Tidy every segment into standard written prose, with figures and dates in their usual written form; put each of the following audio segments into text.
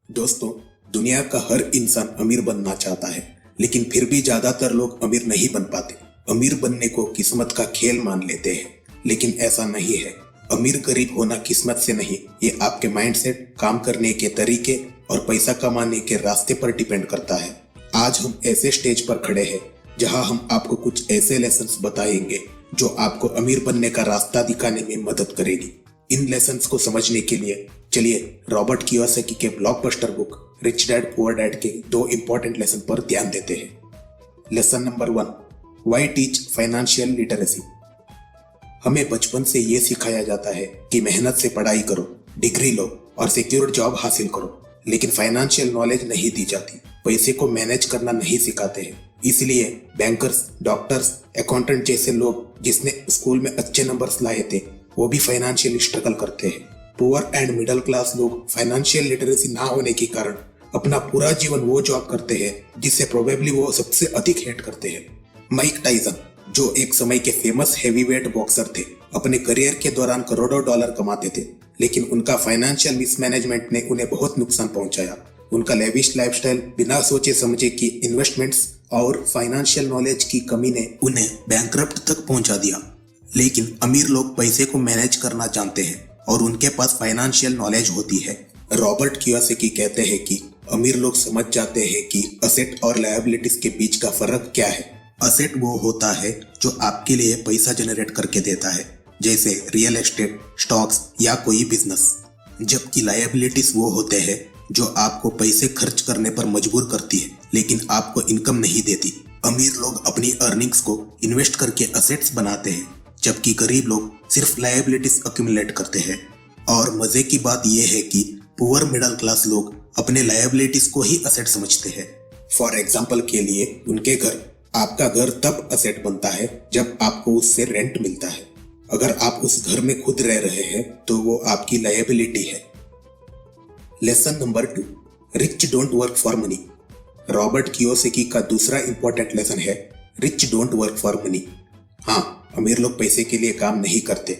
दोस्तों, दुनिया का हर इंसान अमीर बनना चाहता है, लेकिन फिर भी ज्यादातर लोग अमीर नहीं बन पाते। अमीर बनने को किस्मत का खेल मान लेते हैं, लेकिन ऐसा नहीं है। अमीर गरीब होना किस्मत से नहीं, ये आपके माइंडसेट, काम करने के तरीके और पैसा कमाने के रास्ते पर डिपेंड करता है। आज हम ऐसे स्टेज पर खड़े हैं जहां हम आपको कुछ ऐसे लेसन्स बताएंगे जो आपको अमीर बनने का रास्ता दिखाने में मदद करेगी। इन लेसन्स को समझने के लिए चलिए रॉबर्ट कियोसाकी के blockbuster book rich dad poor dad के 2 इंपॉर्टेंट लेसन पर ध्यान देते हैं। Lesson number 1, why teach financial literacy. हमें बचपन से ये सिखाया जाता है कि मेहनत से पढ़ाई करो, डिग्री लो और सिक्योर जॉब हासिल करो, लेकिन फाइनेंशियल नॉलेज नहीं दी जाती। पैसे को मैनेज करना नहीं सिखाते हैं। इसलिए बैंकर्स, डॉक्टर्स, अकाउंटेंट जैसे लोग जिसने स्कूल में अच्छे नंबर्स लाए थे वो भी फाइनेंशियली स्ट्रगल करते हैं। पुअर एंड मिडिल क्लास लोग फाइनेंशियल लिटरेसी ना होने के कारण अपना पूरा जीवन वो जॉब करते हैं जिससे प्रोबेबली वो सबसे अधिक हेट करते हैं। माइक टाइसन, जो एक समय के फेमस हेवीवेट बॉक्सर थे, अपने करियर के दौरान करोड़ों डॉलर कमाते थे, लेकिन उनका फाइनेंशियल मिसमैनेजमेंट ने उन्हें बहुत नुकसान पहुंचाया। उनका लेविश लाइफस्टाइल, बिना सोचे समझे की इन्वेस्टमेंट्स और फाइनेंशियल नॉलेज की कमी ने उन्हें बैंकरप्ट तक पहुंचा दिया। लेकिन अमीर लोग पैसे को मैनेज करना जानते हैं और उनके पास फाइनेंशियल नॉलेज होती है। रॉबर्ट कियोसाकी कहते हैं कि अमीर लोग समझ जाते हैं कि असेट और लायबिलिटीज के बीच का फर्क क्या है। असेट वो होता है जो आपके लिए पैसा जनरेट करके देता है, जैसे रियल एस्टेट, स्टॉक्स या कोई बिजनेस, जबकि लायबिलिटीज वो होते हैं जो आपको पैसे खर्च करने पर मजबूर करती है, लेकिन आपको इनकम नहीं देती। अमीर लोग अपनी अर्निंग्स को इन्वेस्ट करके असेट्स बनाते हैं, जबकि गरीब लोग सिर्फ लायबिलिटीज अक्यूमुलेट करते हैं। और मजे की बात यह है कि पुअर मिडिल क्लास लोग अपने लायबिलिटीज को ही असेट समझते हैं। फॉर एग्जाम्पल के लिए उनके घर, आपका घर तब असेट बनता है जब आपको उससे रेंट मिलता है। अगर आप उस घर में खुद रह रहे हैं तो वो आपकी लायबिलिटी है। Lesson number 2, rich don't work for money. Robert Kiyosaki का दूसरा इंपॉर्टेंट लेसन है rich don't work for money. हाँ, अमीर लोग पैसे के लिए काम नहीं करते।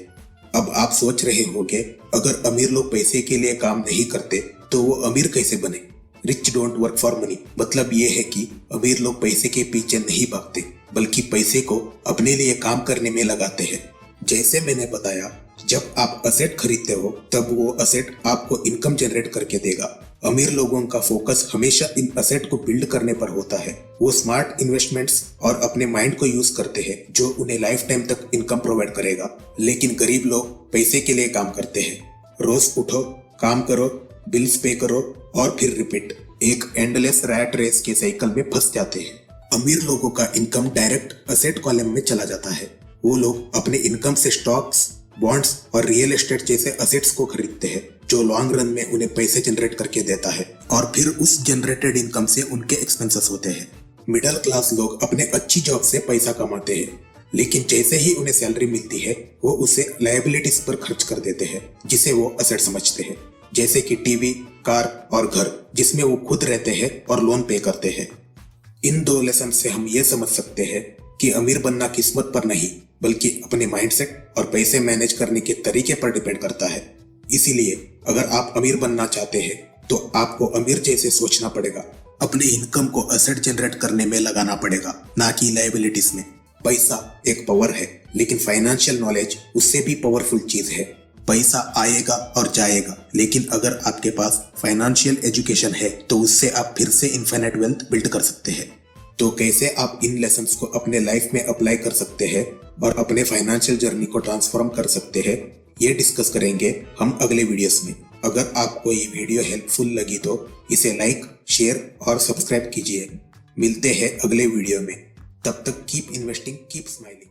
अब आप सोच रहे होंगे, अगर अमीर लोग पैसे के लिए काम नहीं करते तो वो अमीर कैसे बने? Rich don't work for money मतलब ये है कि अमीर लोग पैसे के पीछे नहीं भागते, बल्कि पैसे को अपने लिए काम करने में लगाते हैं। जैसे मैंने बताया, जब आप असेट खरीदते हो तब वो असेट आपको इनकम जनरेट करके देगा। अमीर लोगों का फोकस हमेशा इन असेट को बिल्ड करने पर होता है। वो स्मार्ट इन्वेस्टमेंट्स और अपने माइंड को यूज करते हैं जो उन्हें लाइफ टाइम तक इनकम प्रोवाइड करेगा। लेकिन गरीब लोग पैसे के लिए काम करते हैं। रोज उठो, काम करो, बिल्स पे करो और फिर रिपीट। एक एंडलेस रैट रेस के साइकिल में फंस जाते हैं। अमीर लोगों का इनकम डायरेक्ट असेट कॉलम में चला जाता है। वो लोग अपने इनकम से स्टॉक्स, बॉन्ड्स और रियल एस्टेट जैसे असेट्स को खरीदते हैं जो लॉन्ग रन में उन्हें पैसे जनरेट करके देता है, और फिर उस जनरेटेड इनकम से उनके एक्सपेंसेस होते हैं। मिडिल क्लास लोग अपने अच्छी जॉब से पैसा कमाते हैं, लेकिन जैसे ही उन्हें सैलरी मिलती है वो उसे लायबिलिटीज पर खर्च कर देते हैं, जिसे वो असेट समझते हैं, जैसे कि टीवी, कार और घर, जिसमें वो खुद रहते हैं और लोन पे करते हैं। इन 2 लेसन से हम ये समझ सकते हैं कि अमीर बनना किस्मत पर नहीं, बल्कि अपने माइंडसेट और पैसे मैनेज करने के तरीके पर डिपेंड करता है। इसीलिए अगर आप अमीर बनना चाहते हैं तो आपको अमीर जैसे सोचना पड़ेगा। अपने इनकम को असेट जनरेट करने में लगाना पड़ेगा, ना कि लायबिलिटीज में। पैसा एक पावर है, लेकिन फाइनेंशियल नॉलेज उससे भी पावरफुल चीज है। पैसा आएगा और जाएगा, लेकिन अगर आपके पास फाइनेंशियल एजुकेशन है तो उससे आप फिर से इनफाइनाइट वेल्थ बिल्ड कर सकते हैं। तो कैसे आप इन लेसन्स को अपने लाइफ में अप्लाई कर सकते हैं और अपने फाइनेंशियल जर्नी को ट्रांसफॉर्म कर सकते हैं, ये डिस्कस करेंगे हम अगले वीडियोस में। अगर आपको ये वीडियो हेल्पफुल लगी तो इसे लाइक, शेयर और सब्सक्राइब कीजिए। मिलते हैं अगले वीडियो में। तब तक कीप इन्वेस्टिंग, कीप स्माइलिंग।